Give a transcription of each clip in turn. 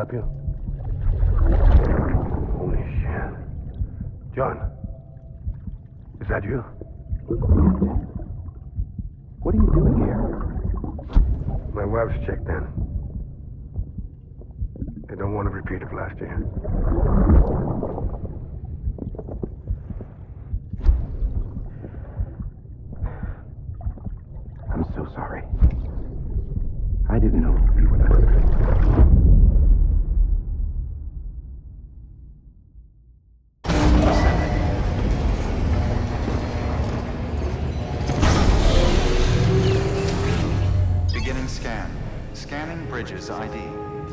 help you? Holy shit. John, is that you? What are you doing here? My wife's checked in. They don't want to repeat of last year. I'm so sorry. I didn't know you were the... Beginning scan. Scanning bridges ID.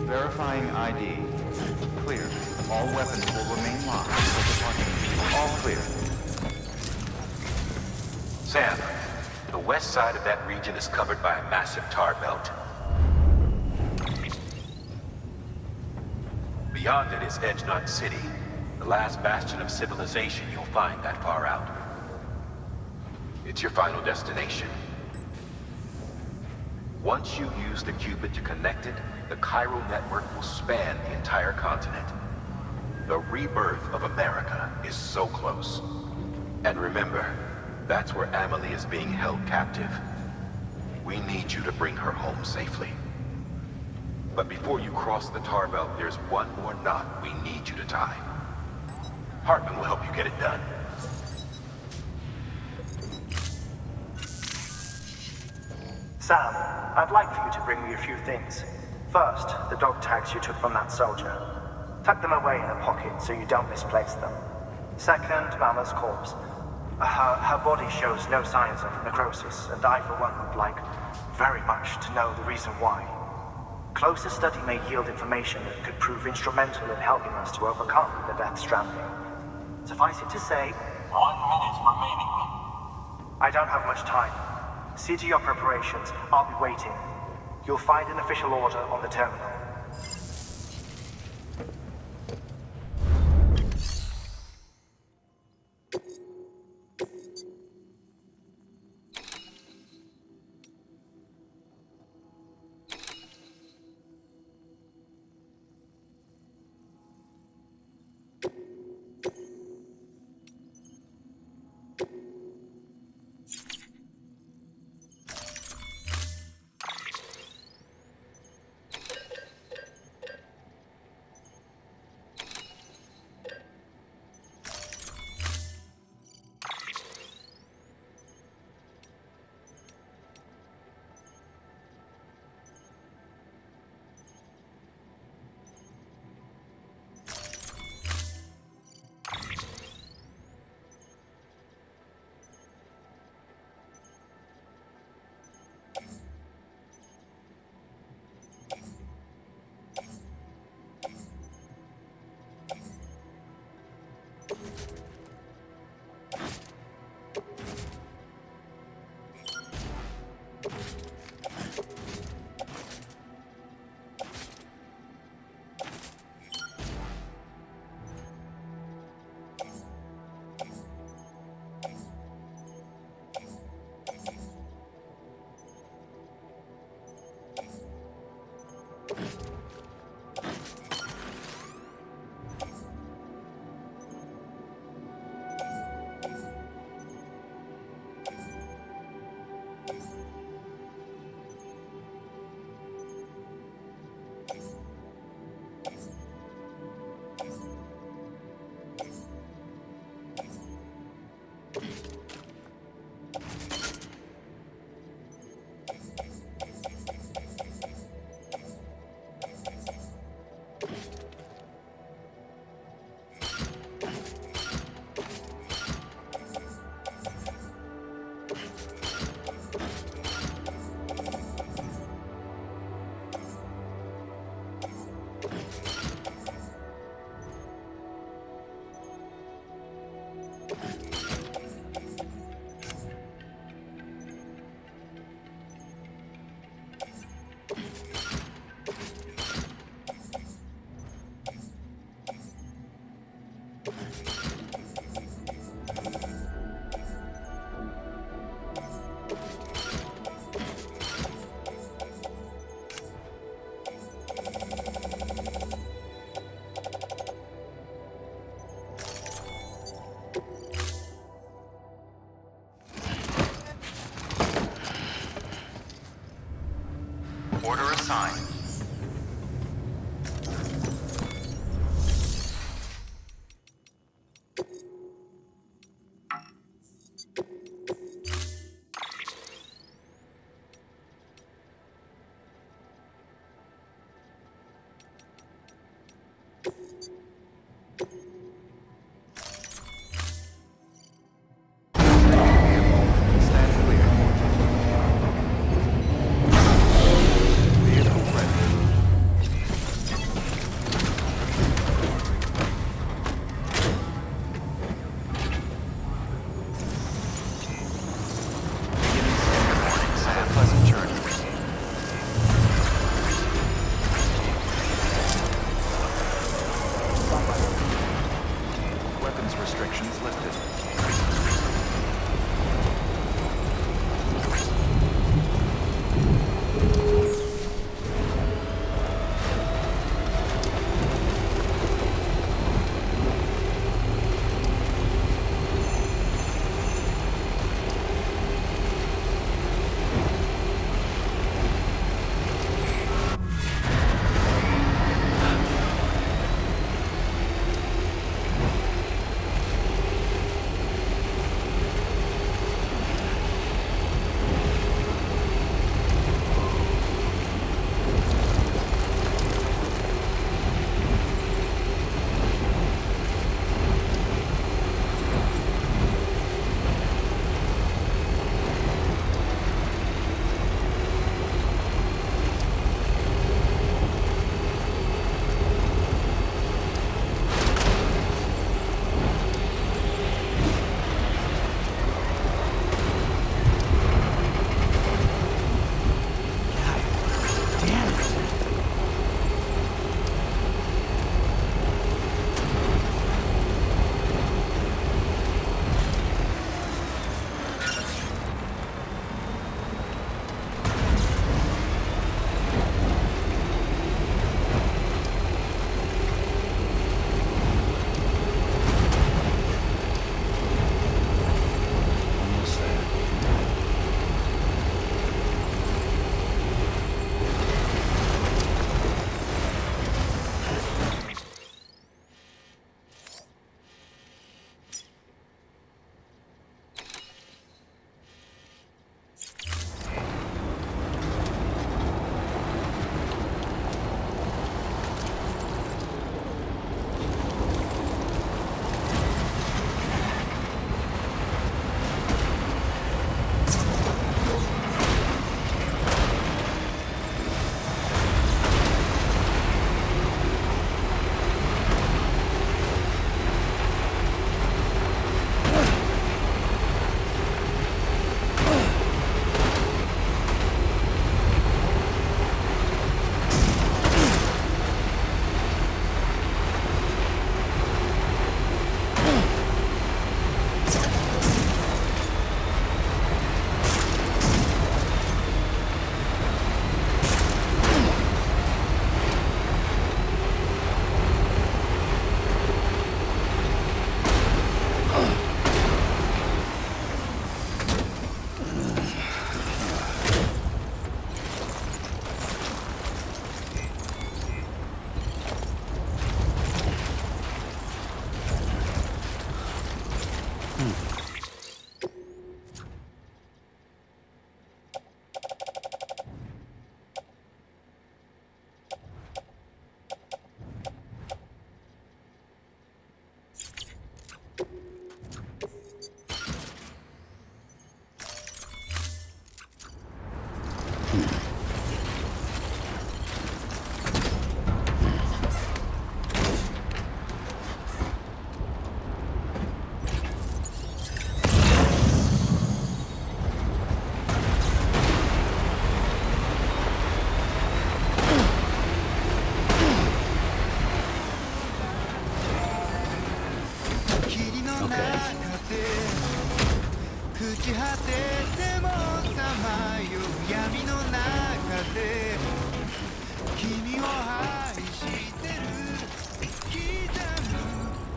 Verifying ID. Clear. All weapons will remain locked until departing. All clear. Sam, the west side of that region is covered by a massive tar belt. Beyond it is Edge Knot City, the last bastion of civilization you'll find that far out. It's your final destination. Once you use the qubit to connect it, the chiral network will span the entire continent. The rebirth of America is so close. And remember, that's where Amelie is being held captive. We need you to bring her home safely. But before you cross the tar belt, there's one more knot we need you to tie. Hartman will help you get it done. Sam, I'd like for you to bring me a few things. First, the dog tags you took from that soldier. Tuck them away in a pocket so you don't misplace them. Second, Mama's corpse. Her body shows no signs of necrosis, and I, for one, would like very much to know the reason why. Closer study may yield information that could prove instrumental in helping us to overcome the Death Stranding. Suffice it to say, 1 minute remaining. I don't have much time. See to your preparations. I'll be waiting. You'll find an official order on the terminal. Order assigned.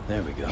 There we go.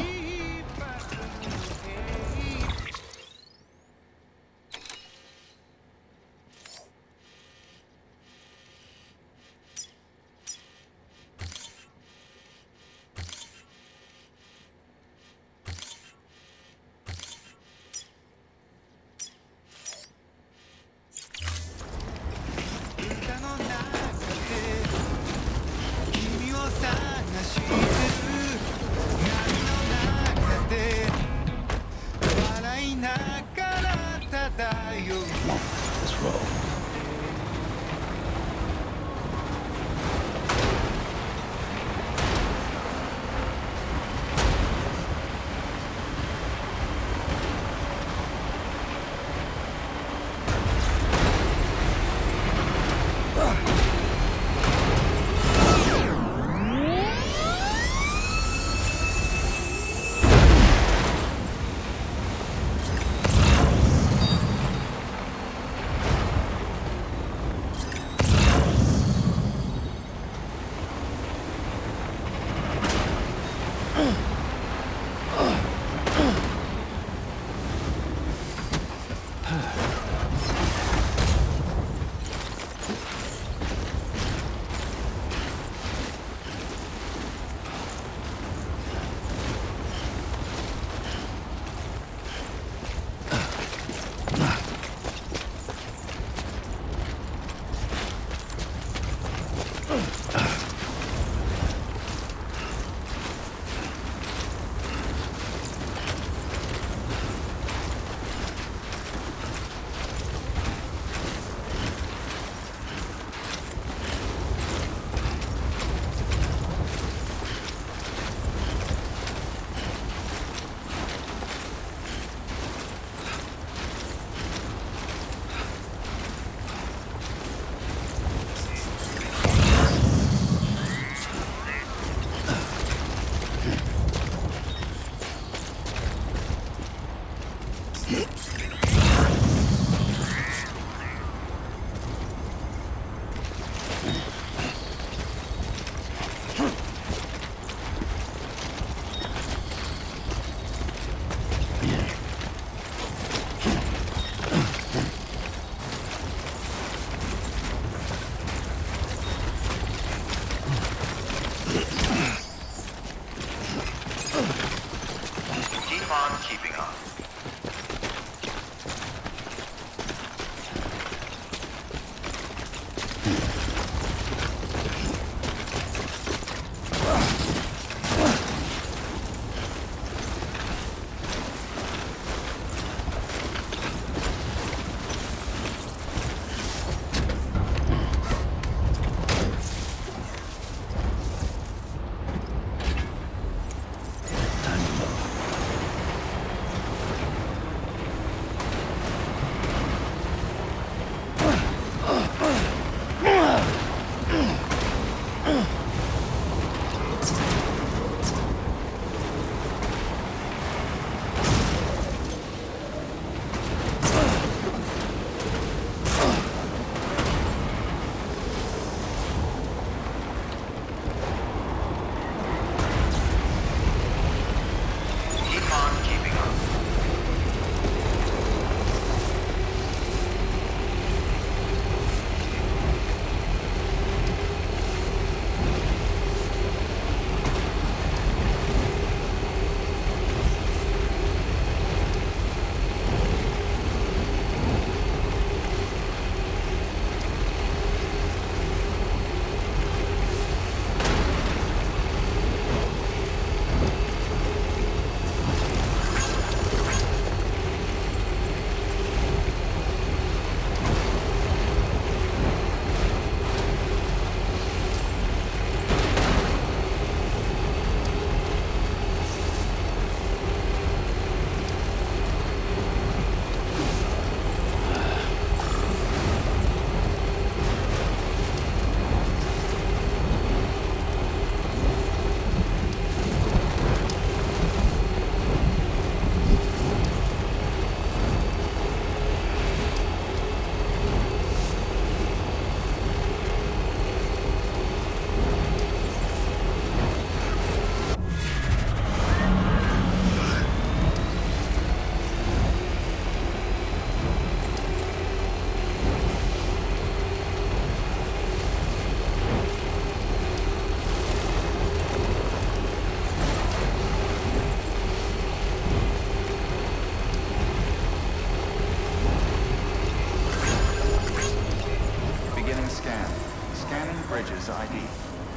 Bridges ID.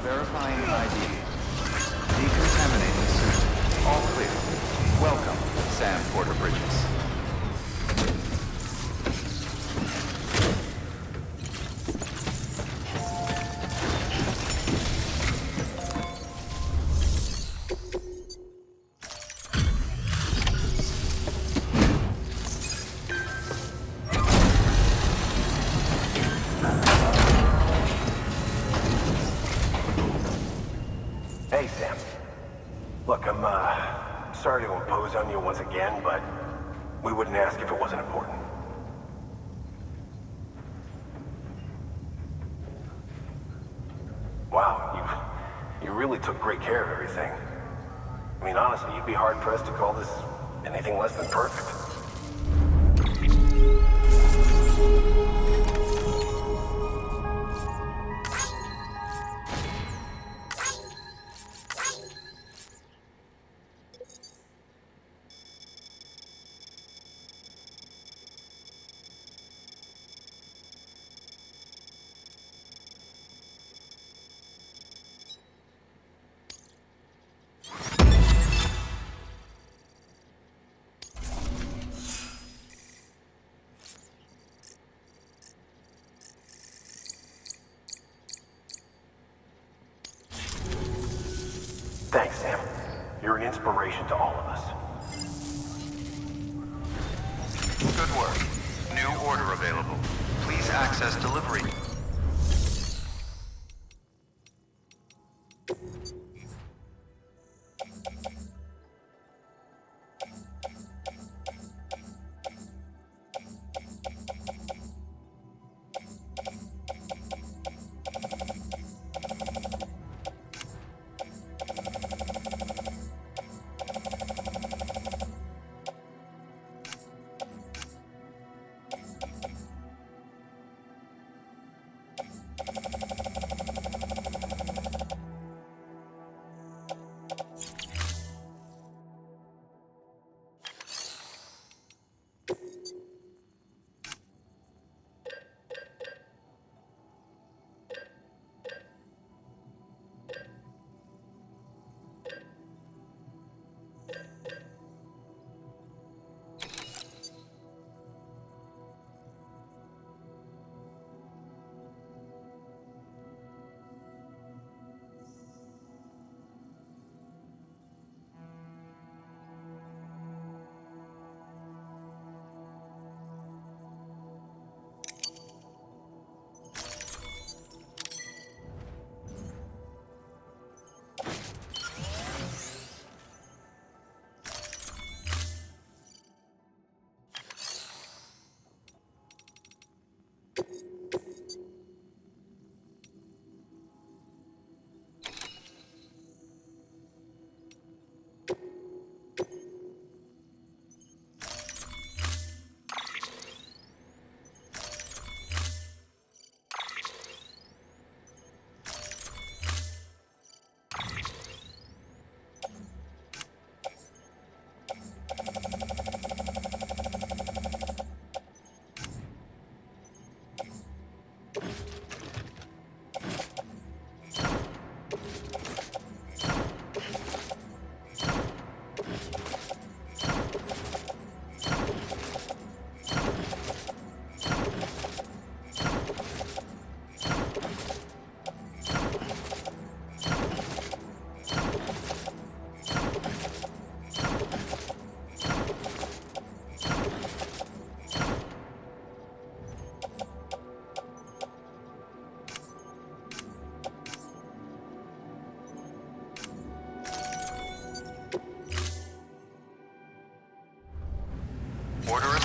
Verifying ID. Decontaminating suit. All clear. Welcome, Sam Porter Bridges. Hey, Sam. Look, I'm sorry to impose on you once again, but we wouldn't ask if it wasn't important. Wow, you really took great care of everything. I mean, honestly, you'd be hard-pressed to call this anything less than perfect. Thanks, Sam. You're an inspiration to all of us. Good work. New order available. Please access delivery.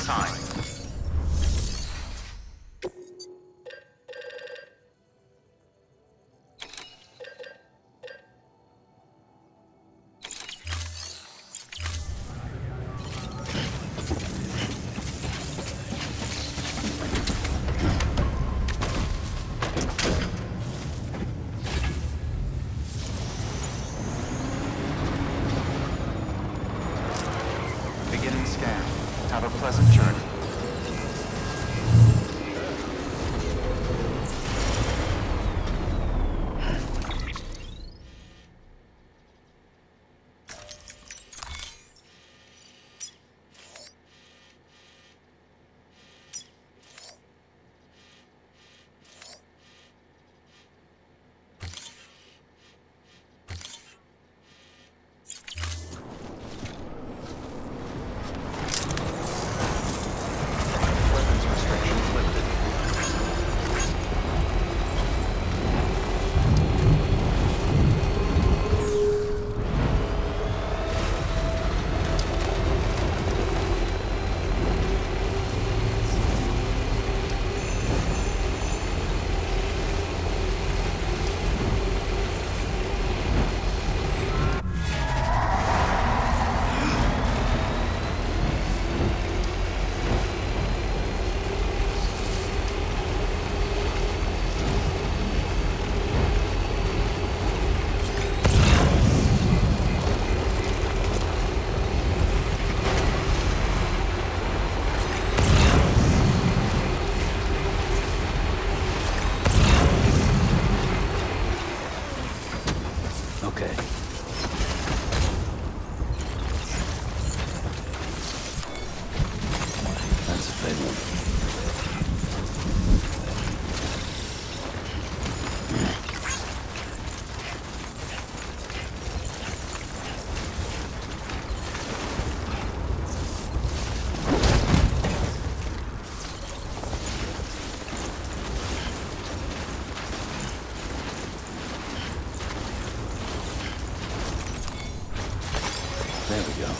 sign. Beginning scan. Have a pleasant journey. Weapons restrictions lifted. Okay. That's a big one. There we go.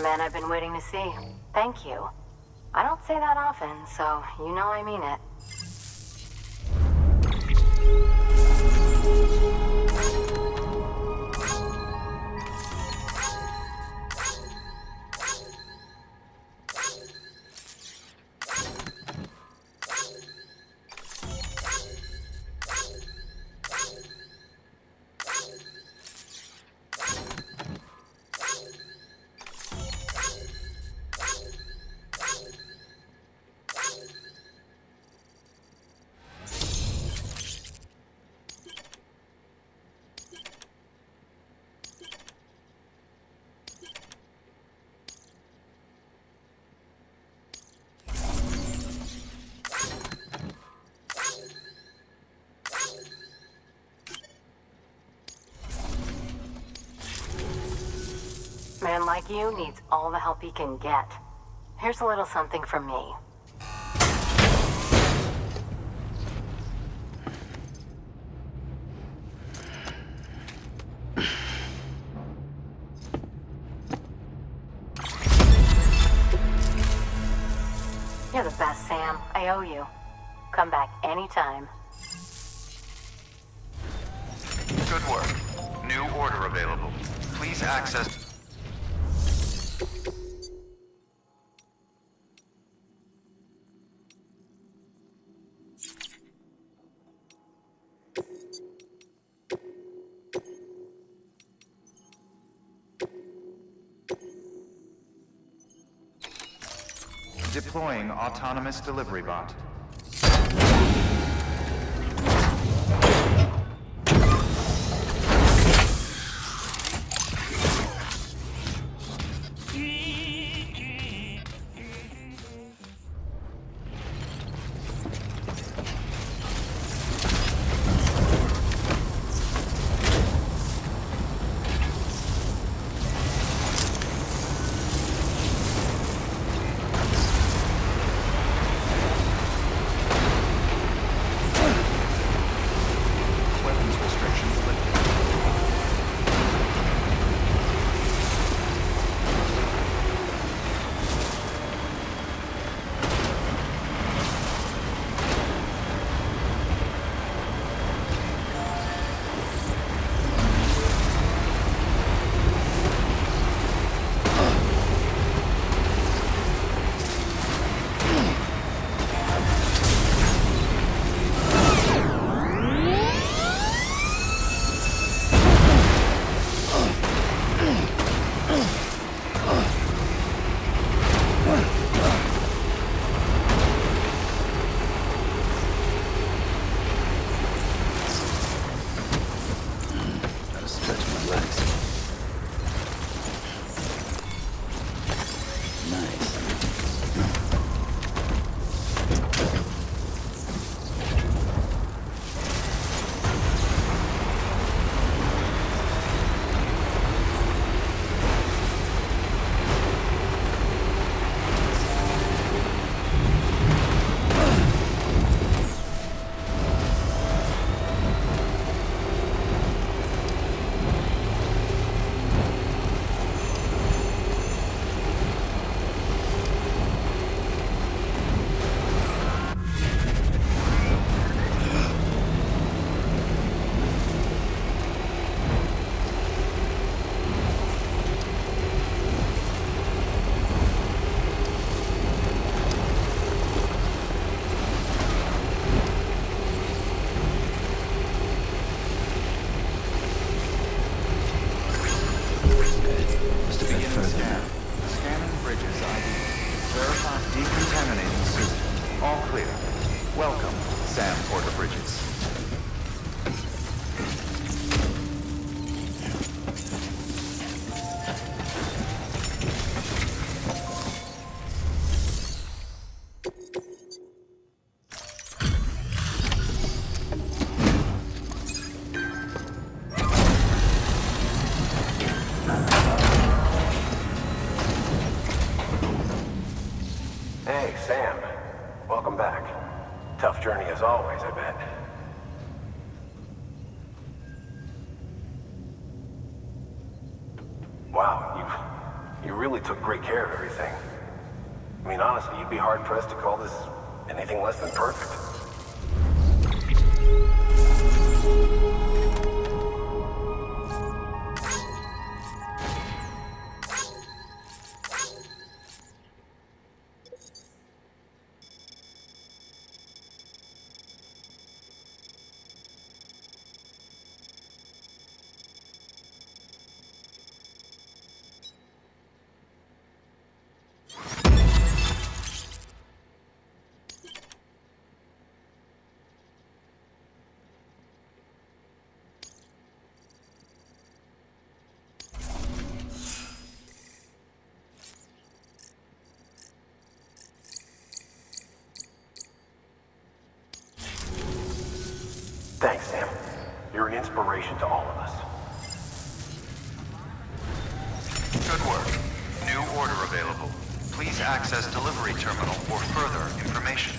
The man I've been waiting to see. Thank you. I don't say that often, so you know I mean it. like you needs all the help he can get. Here's a little something from me. You're the best, Sam. I owe you. Come back anytime. Good work. New order available. Please access... Deploying autonomous delivery bot. Hey, Sam. Welcome back. Tough journey as always, I bet. Wow, you really took great care of everything. I mean, honestly, you'd be hard-pressed to call this anything less than perfect. Thanks, Sam. You're an inspiration to all of us. Good work. Please access delivery terminal for further information.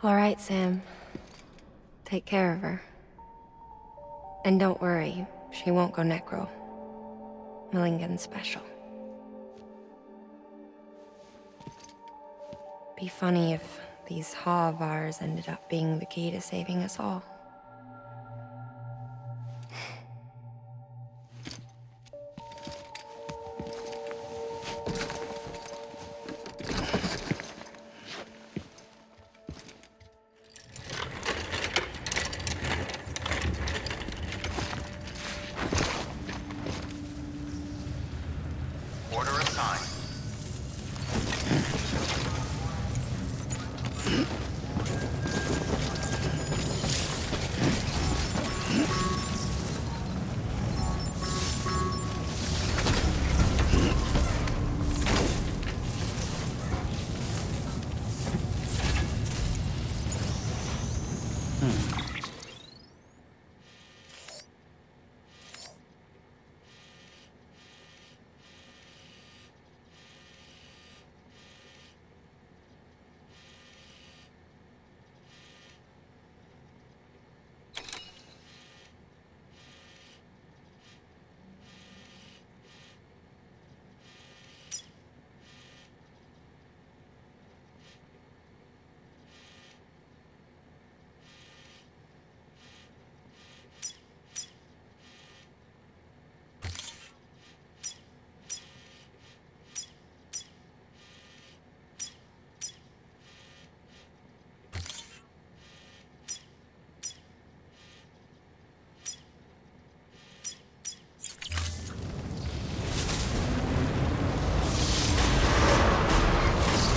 All right, Sam. Take care of her. And don't worry, she won't go necro. Millingen's special. Be funny if these Ha of ours ended up being the key to saving us all. Order assigned.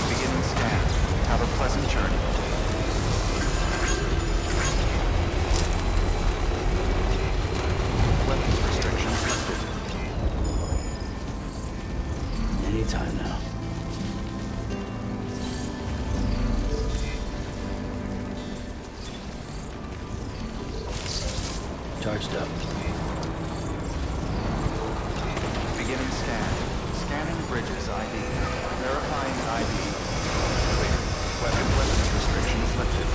Beginning scan. Have a pleasant journey. Weapons restrictions lifted. Anytime now. Charged up. Beginning scan. Scanning bridges ID. Verifying ID. Clear. Weapons restrictions lifted.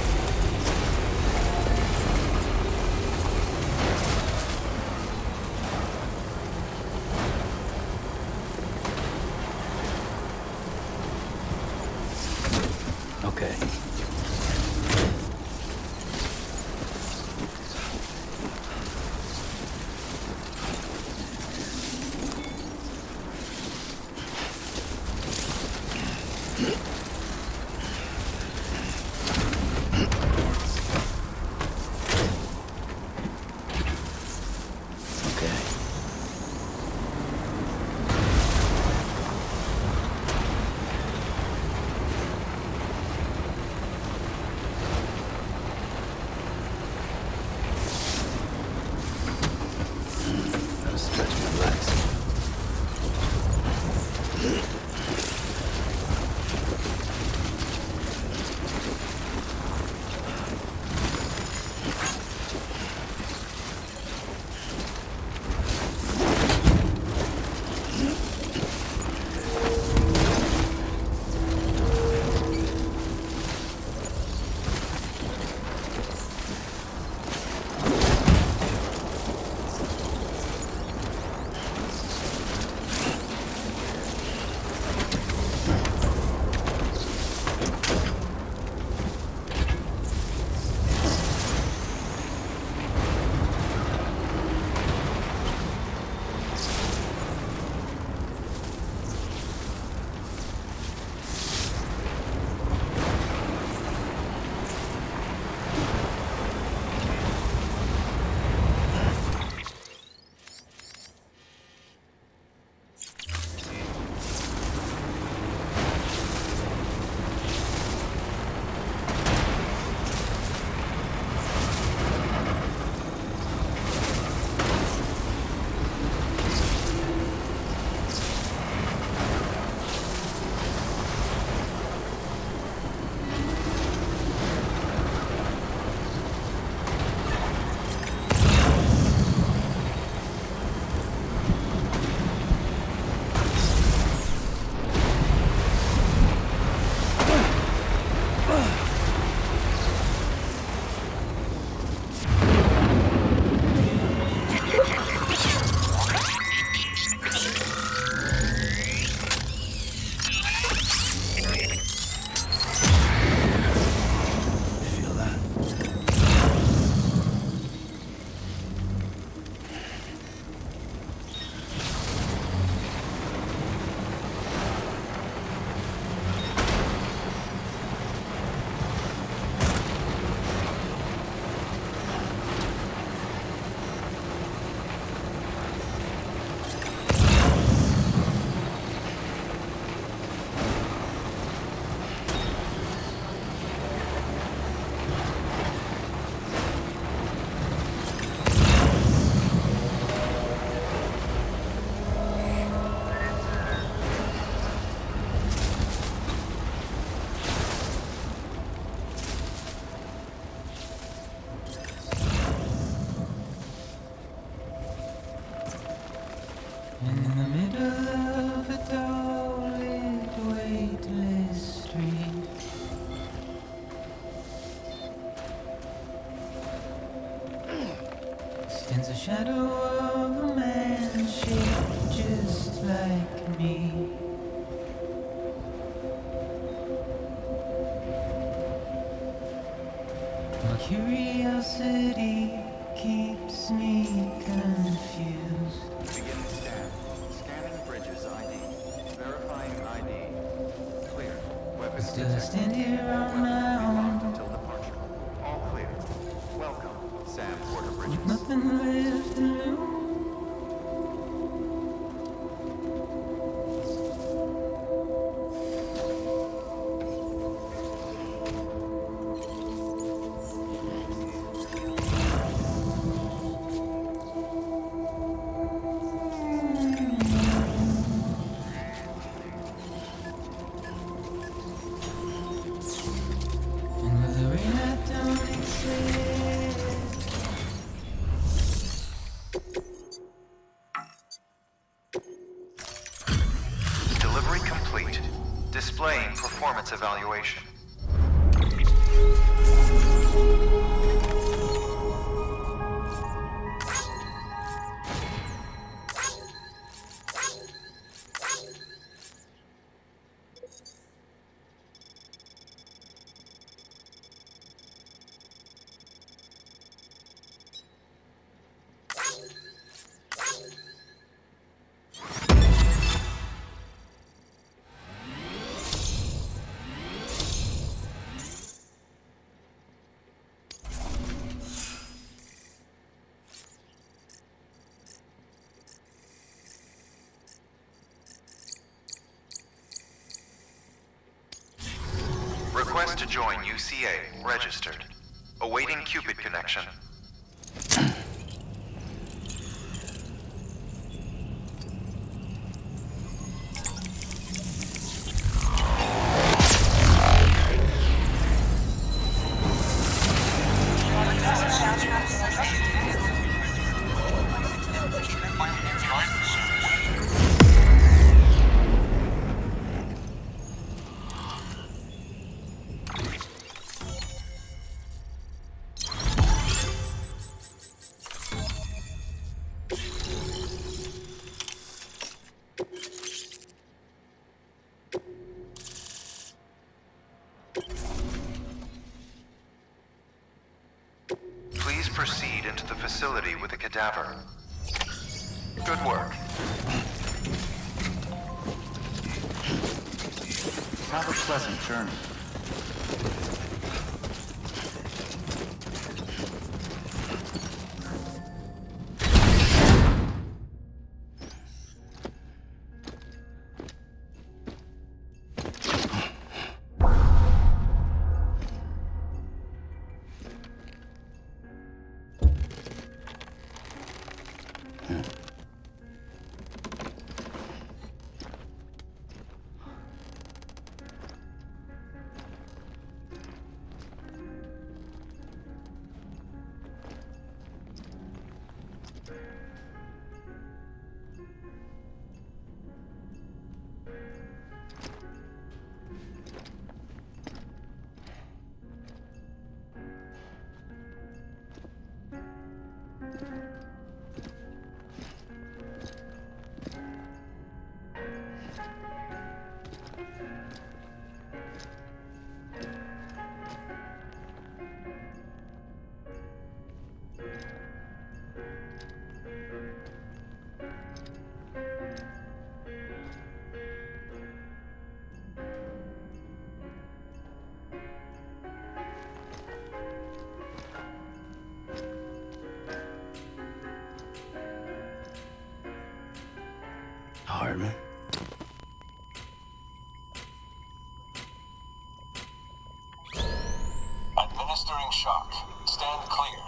And in the middle of a dull-lit, weightless street, stands a shadow of a man shaped just like me. My curiosity keeps me confused. Beginning scan. Scanning bridges ID. Verifying ID. Clear. Weapons Still I detected. stand here on my Weapons will be locked own, until departure. All clear. Welcome, Sam Porter with Bridges. nothing left to lose. And with the rain I don't exist. Delivery complete. Displaying performance evaluation. Request to join UCA. Registered. Awaiting Cupid connection. Please proceed into the facility with the cadaver. Good work. Have a pleasant journey. Harmon. Administering shock. Stand clear.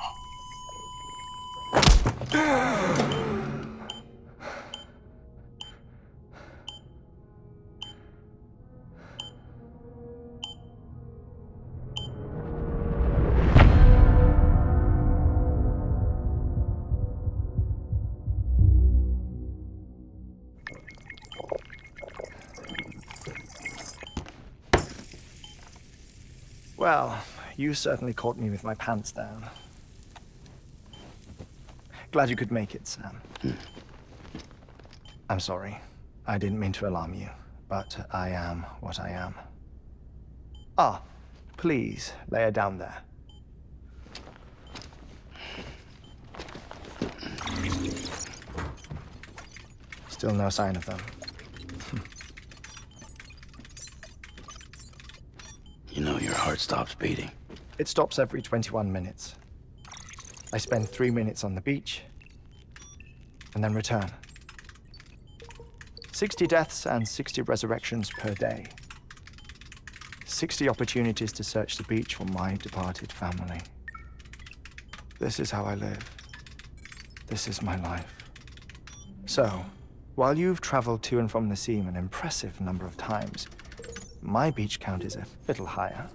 Well, you certainly caught me with my pants down. Glad you could make it, Sam. I'm sorry. I didn't mean to alarm you, but I am what I am. Ah, please, lay her down there. Still no sign of them. You know your heart stops beating. It stops every 21 minutes. I spend 3 minutes on the beach, and then return. 60 deaths and 60 resurrections per day. 60 opportunities to search the beach for my departed family. This is how I live. This is my life. So, while you've traveled to and from the seam an impressive number of times, my beach count is a little higher.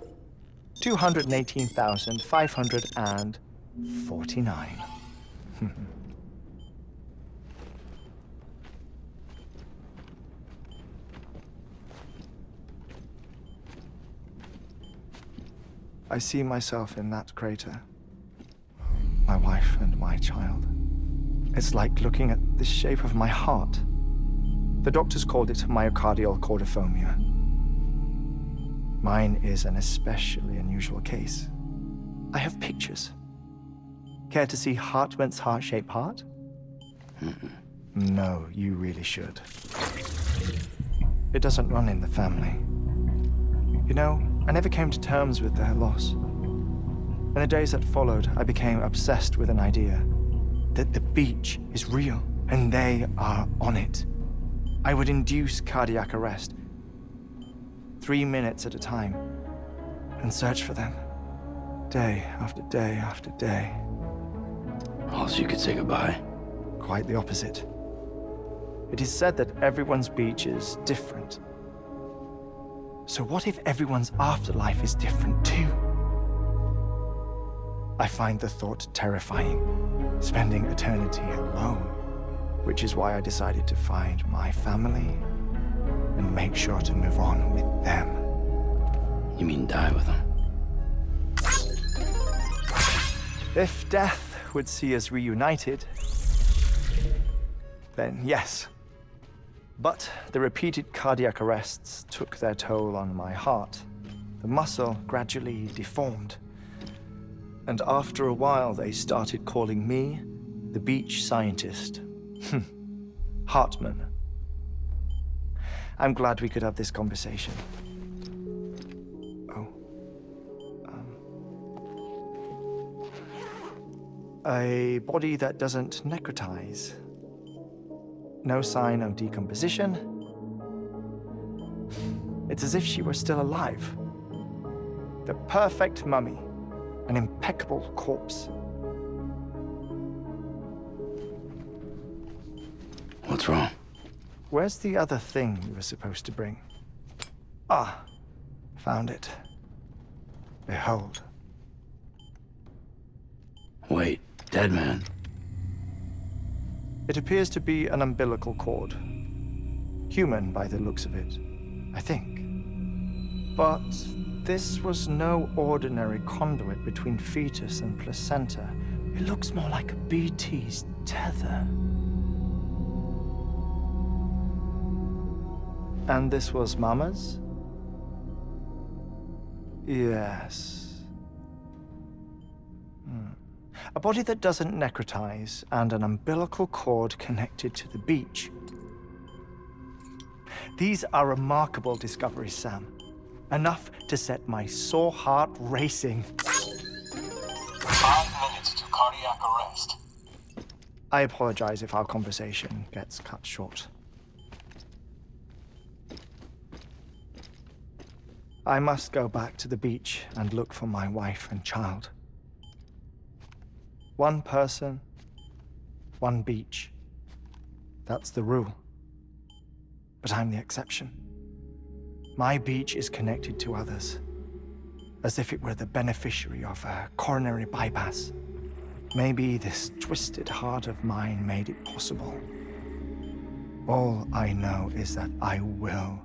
218,549. I see myself in that crater. My wife and my child. It's like looking at the shape of my heart. The doctors called it myocardial chordophobia. Mine is an especially unusual case. I have pictures. Care to see Hartman's heart-shaped heart? No, you really should. It doesn't run in the family. You know, I never came to terms with their loss. In the days that followed, I became obsessed with an idea that the beach is real and they are on it. I would induce cardiac arrest, 3 minutes at a time, and search for them, day after day after day. Also, you could say goodbye. Quite the opposite. It is said that everyone's beach is different. So what if everyone's afterlife is different too? I find the thought terrifying, spending eternity alone, which is why I decided to find my family and make sure to move on with them. You mean die with them? If death would see us reunited, then yes. But the repeated cardiac arrests took their toll on my heart. The muscle gradually deformed. And after a while, they started calling me the beach scientist. Hartman. I'm glad we could have this conversation. A body that doesn't necrotize. No sign of decomposition. It's as if she were still alive. The perfect mummy. An impeccable corpse. What's wrong? Where's the other thing you were supposed to bring? Ah, found it. Behold. Wait, dead man. It appears to be an umbilical cord. Human by the looks of it, I think. But this was no ordinary conduit between fetus and placenta. It looks more like a BT's tether. And this was Mama's? Yes. A body that doesn't necrotize and an umbilical cord connected to the beach. These are remarkable discoveries, Sam. Enough to set my sore heart racing. 5 minutes to cardiac arrest. I apologize if our conversation gets cut short. I must go back to the beach and look for my wife and child. One person, one beach. That's the rule. But I'm the exception. My beach is connected to others, as if it were the beneficiary of a coronary bypass. Maybe this twisted heart of mine made it possible. All I know is that I will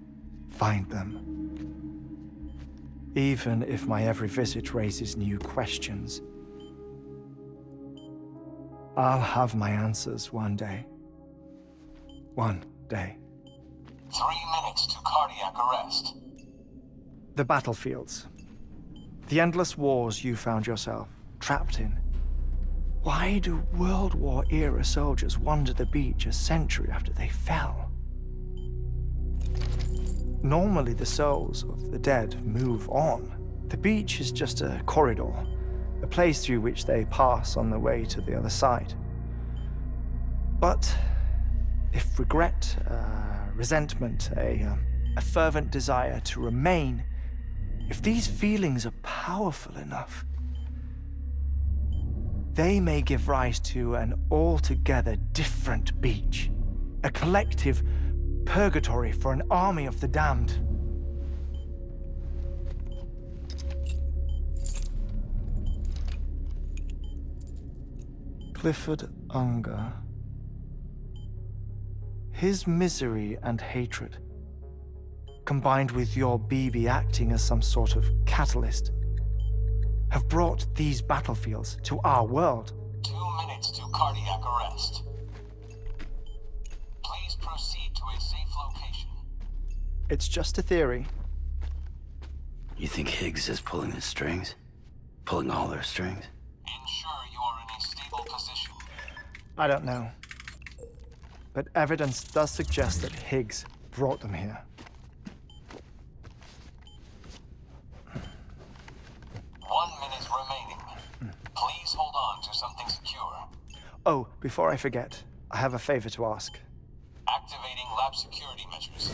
find them. even if my every visit raises new questions. I'll have my answers one day. One day. 3 minutes to cardiac arrest. The battlefields. The endless wars you found yourself trapped in. Why do World War-era soldiers wander the beach a century after they fell? Normally, the souls of the dead move on. The beach is just a corridor, a place through which they pass on the way to the other side. But if regret, resentment, a fervent desire to remain, if these feelings are powerful enough, they may give rise to an altogether different beach, a collective purgatory for an army of the damned. Clifford Unger. His misery and hatred, combined with your BB acting as some sort of catalyst, have brought these battlefields to our world. 2 minutes to cardiac arrest. Please proceed to a safe location. It's just a theory. You think Higgs is pulling the strings? Pulling all their strings? Ensure you are in a stable position. I don't know. But evidence does suggest that Higgs brought them here. 1 minute remaining. Please hold on to something secure. Oh, before I forget, I have a favor to ask. Activating lab security measures.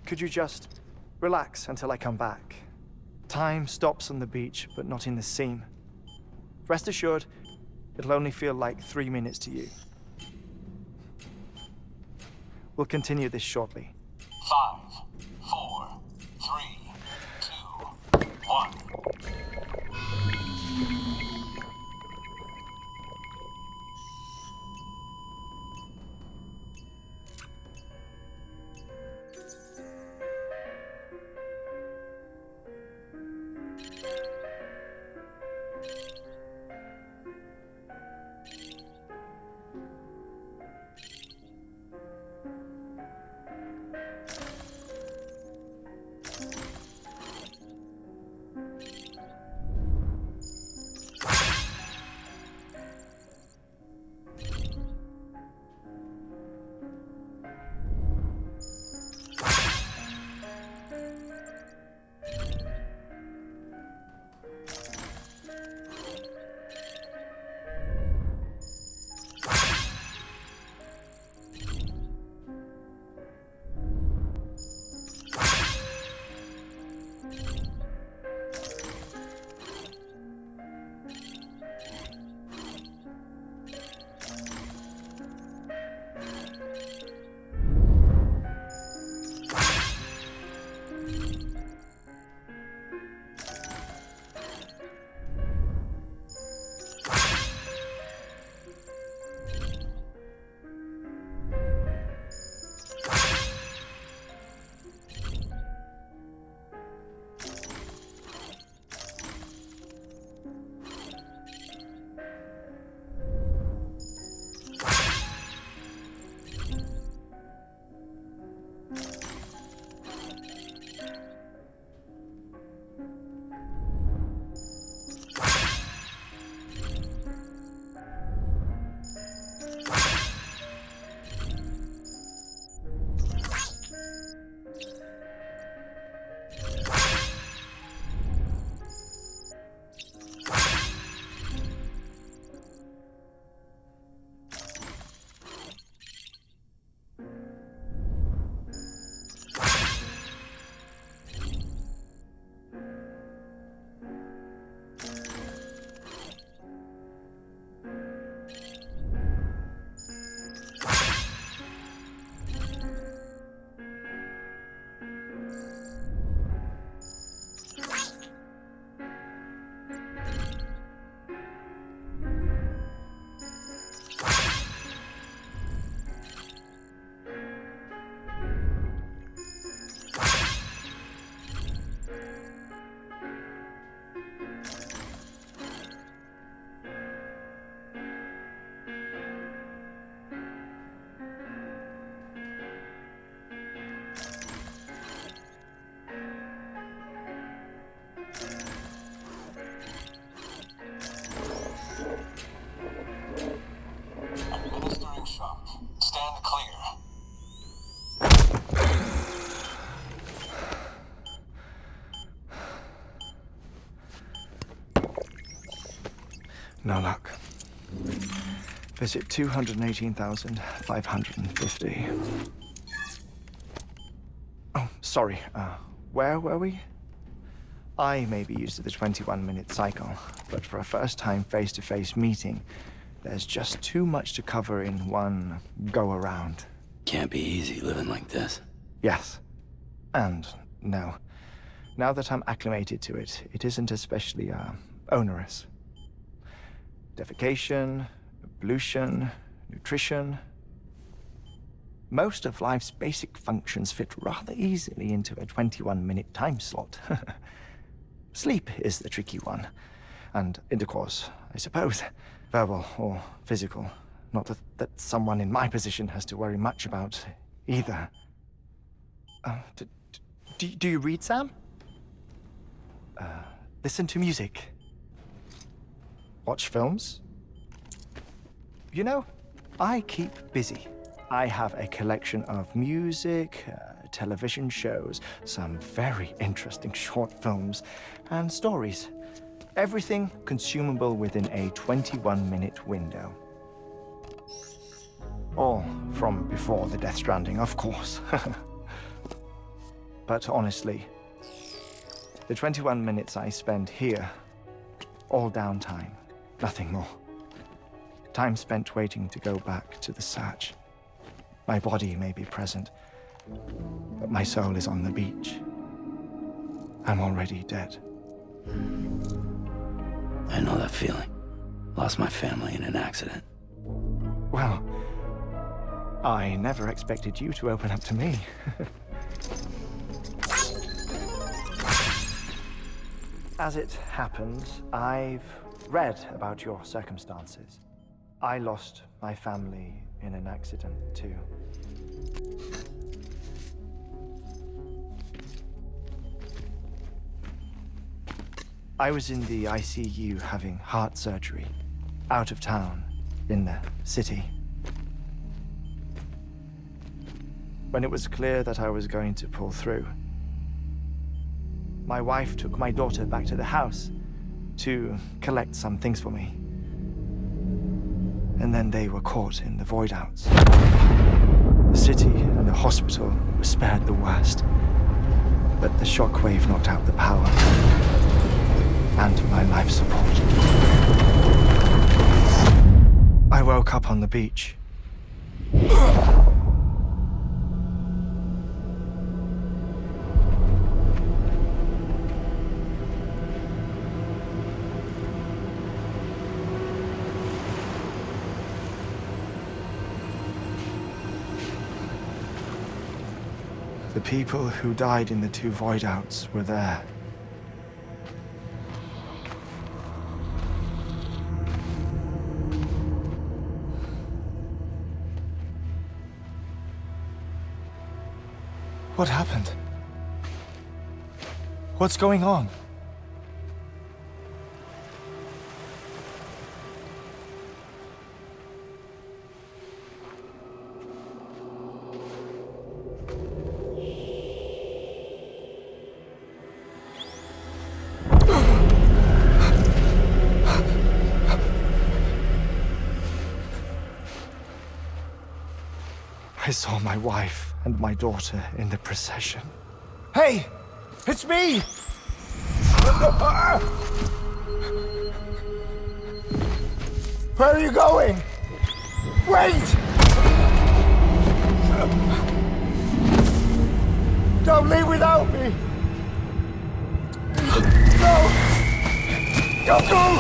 Could you just relax until I come back? Time stops on the beach, but not in the scene. Rest assured, it'll only feel like 3 minutes to you. We'll continue this shortly. 5, 4, 3, 2, 1. No luck. Visit 218,550. Oh, sorry. Where were we? I may be used to the 21-minute cycle, but for a first-time face-to-face meeting, there's just too much to cover in one go-around. Can't be easy living like this. Yes. And no. Now that I'm acclimated to it, it isn't especially, onerous. Defecation, ablution, nutrition. Most of life's basic functions fit rather easily into a 21-minute time slot. Sleep is the tricky one. And intercourse, I suppose. Verbal or physical. Not that someone in my position has to worry much about either. Do you read, Sam? Listen to music. Watch films. You know, I keep busy. I have a collection of music, television shows, some very interesting short films, and stories. Everything consumable within a 21-minute window. All from before the Death Stranding, of course. But honestly, the 21 minutes I spend here, all downtime, nothing more. Time spent waiting to go back to the search. My body may be present, but my soul is on the beach. I'm already dead. I know that feeling. Lost my family in an accident. Well, I never expected you to open up to me. As it happens, I've read about your circumstances. I lost my family in an accident, too. I was in the ICU having heart surgery, out of town, in the city. When it was clear that I was going to pull through, my wife took my daughter back to the house to collect some things for me. And then they were caught in the void-outs. The city and the hospital were spared the worst, but the shockwave knocked out the power and my life support. I woke up on the beach. The people who died in the two void-outs were there. What happened? What's going on? I saw my wife and my daughter in the procession. Hey! It's me! Where are you going? Wait! Don't leave without me! No! Don't go!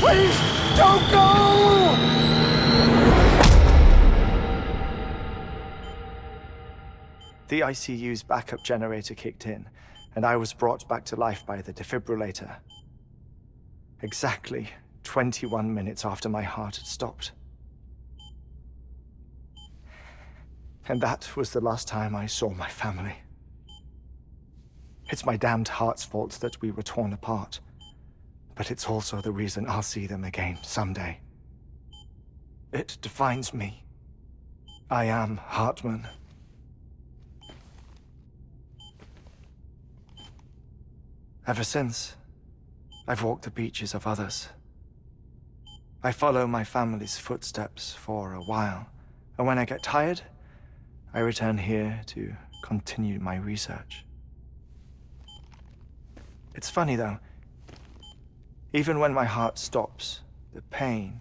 Please, don't go! The ICU's backup generator kicked in, and I was brought back to life by the defibrillator. Exactly 21 minutes after my heart had stopped. And that was the last time I saw my family. It's my damned heart's fault that we were torn apart, but it's also the reason I'll see them again someday. It defines me. I am Hartman. Ever since, I've walked the beaches of others, I follow my family's footsteps for a while, and when I get tired, I return here to continue my research. It's funny though, even when my heart stops, the pain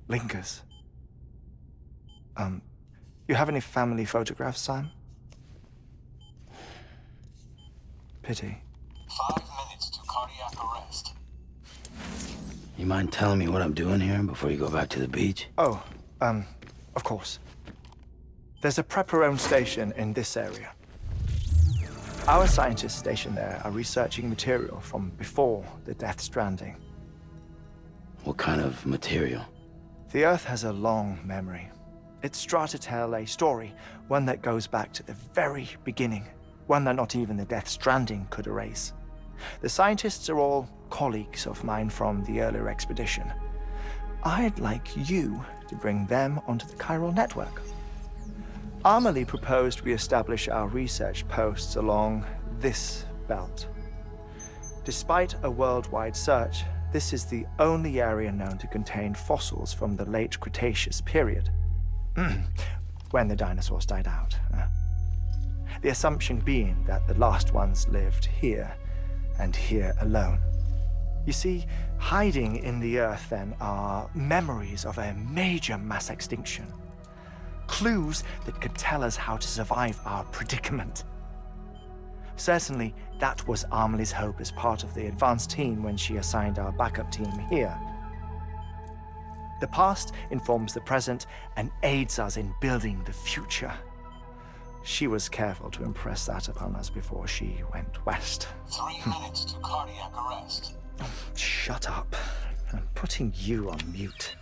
lingers. You have any family photographs, Sam? Pity. 5 minutes to cardiac arrest. You mind telling me what I'm doing here before you go back to the beach? Oh, of course. There's a prepper-owned station in this area. Our scientists stationed there are researching material from before the Death Stranding. What kind of material? The Earth has a long memory. It's trying to tell a story, one that goes back to the very beginning, one that not even the Death Stranding could erase. The scientists are all colleagues of mine from the earlier expedition. I'd like you to bring them onto the chiral network. Amelie proposed we establish our research posts along this belt. Despite a worldwide search, this is the only area known to contain fossils from the late Cretaceous period, when the dinosaurs died out. The assumption being that the last ones lived here, and here alone. You see, hiding in the Earth then are memories of a major mass extinction. Clues that could tell us how to survive our predicament. Certainly, that was Amelie's hope as part of the advanced team when she assigned our backup team here. The past informs the present and aids us in building the future. She was careful to impress that upon us before she went west. 3 minutes to cardiac arrest. Oh, shut up. I'm putting you on mute.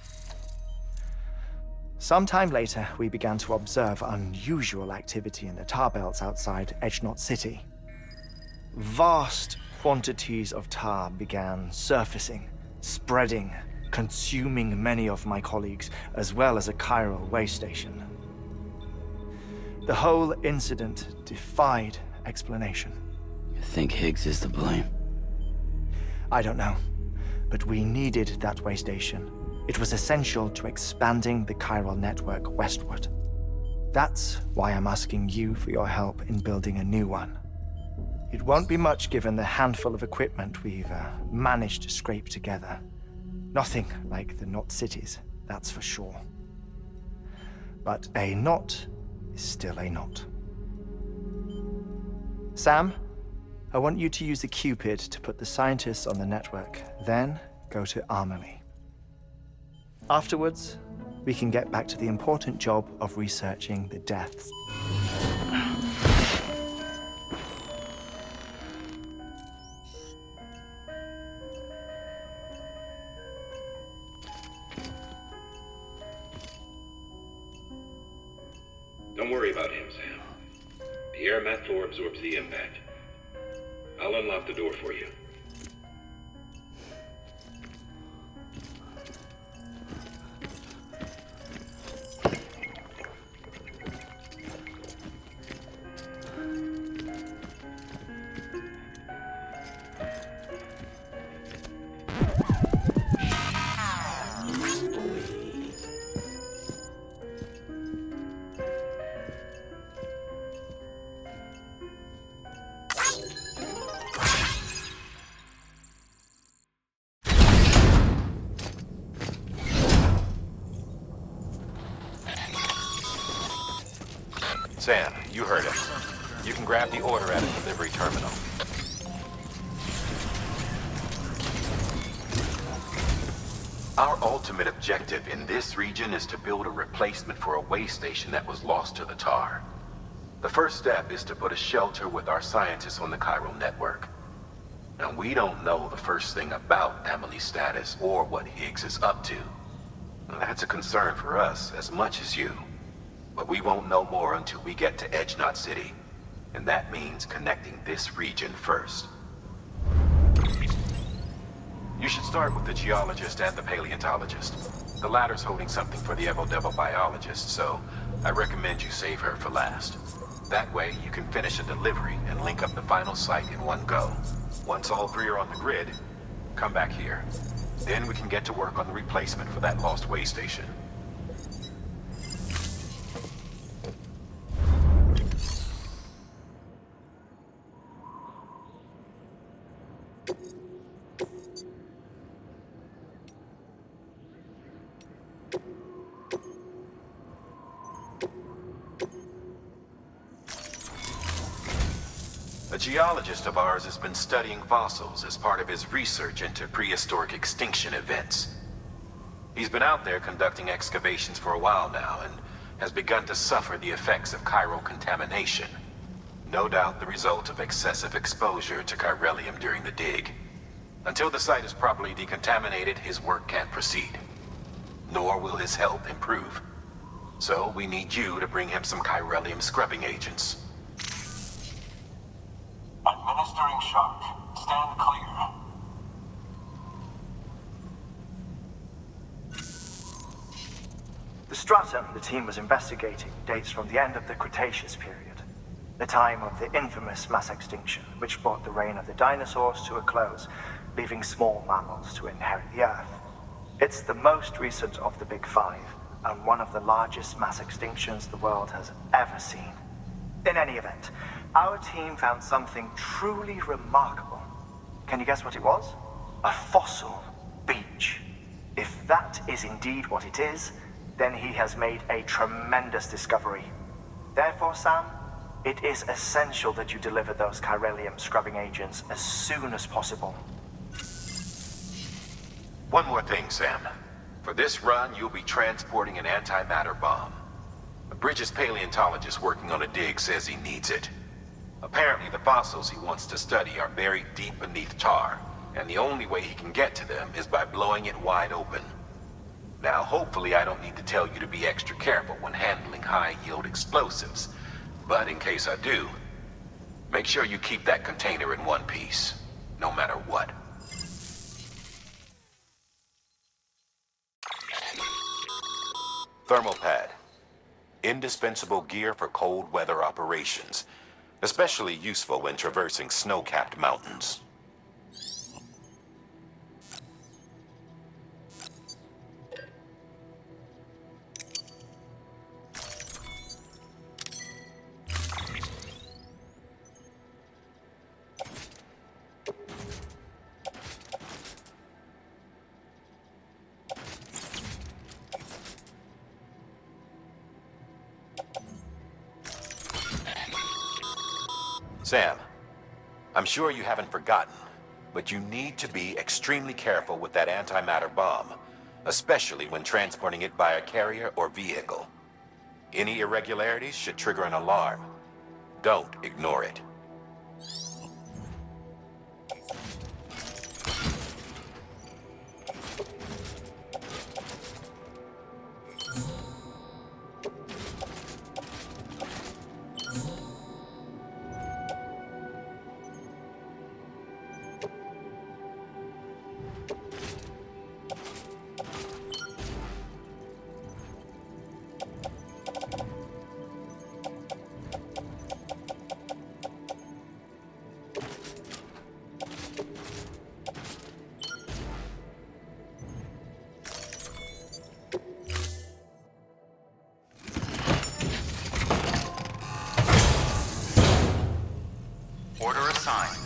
Sometime later, we began to observe unusual activity in the tar belts outside Edge Knot City. Vast quantities of tar began surfacing, spreading, consuming many of my colleagues, as well as a chiral way station. The whole incident defied explanation. You think Higgs is to blame? I don't know, but we needed that way station. It was essential to expanding the chiral network westward. That's why I'm asking you for your help in building a new one. It won't be much given the handful of equipment we've managed to scrape together. Nothing like the knot cities, that's for sure. But a knot is still a knot. Sam, I want you to use the Cupid to put the scientists on the network, then go to Amelie. Afterwards, we can get back to the important job of researching the deaths. Don't worry about him, Sam. The air mat floor absorbs the impact. I'll unlock the door for you. Sam, you heard him. You can grab the order at a delivery terminal. Our ultimate objective in this region is to build a replacement for a way station that was lost to the tar. The first step is to put a shelter with our scientists on the chiral network. Now, we don't know the first thing about Amelie's status or what Higgs is up to. That's a concern for us as much as you. But we won't know more until we get to Edge Knot City. And that means connecting this region first. You should start with the geologist and the paleontologist. The latter's holding something for the Evo biologist, so I recommend you save her for last. That way, you can finish a delivery and link up the final site in one go. Once all three are on the grid, come back here. Then we can get to work on the replacement for that lost way station. A geologist of ours has been studying fossils as part of his research into prehistoric extinction events. He's been out there conducting excavations for a while now and has begun to suffer the effects of chiral contamination. No doubt the result of excessive exposure to chiralium during the dig. Until the site is properly decontaminated, his work can't proceed. Nor will his health improve. So we need you to bring him some chiralium scrubbing agents. Administering shock. Stand clear. The stratum the team was investigating dates from the end of the Cretaceous period, the time of the infamous mass extinction, which brought the reign of the dinosaurs to a close, leaving small mammals to inherit the Earth. It's the most recent of the Big Five, and one of the largest mass extinctions the world has ever seen. In any event, our team found something truly remarkable. Can you guess what it was? A fossil beach. If that is indeed what it is, then he has made a tremendous discovery. Therefore, Sam, it is essential that you deliver those chiralium scrubbing agents as soon as possible. One more thing, Sam. For this run, you'll be transporting an antimatter bomb. A Bridges paleontologist working on a dig says he needs it. Apparently, the fossils he wants to study are buried deep beneath tar, and the only way he can get to them is by blowing it wide open. Now, hopefully I don't need to tell you to be extra careful when handling high-yield explosives, but in case I do, make sure you keep that container in one piece, no matter what. Thermal pad. Indispensable gear for cold weather operations, especially useful when traversing snow-capped mountains. Sam, I'm sure you haven't forgotten, but you need to be extremely careful with that antimatter bomb, especially when transporting it by a carrier or vehicle. Any irregularities should trigger an alarm. Don't ignore it. Order assigned.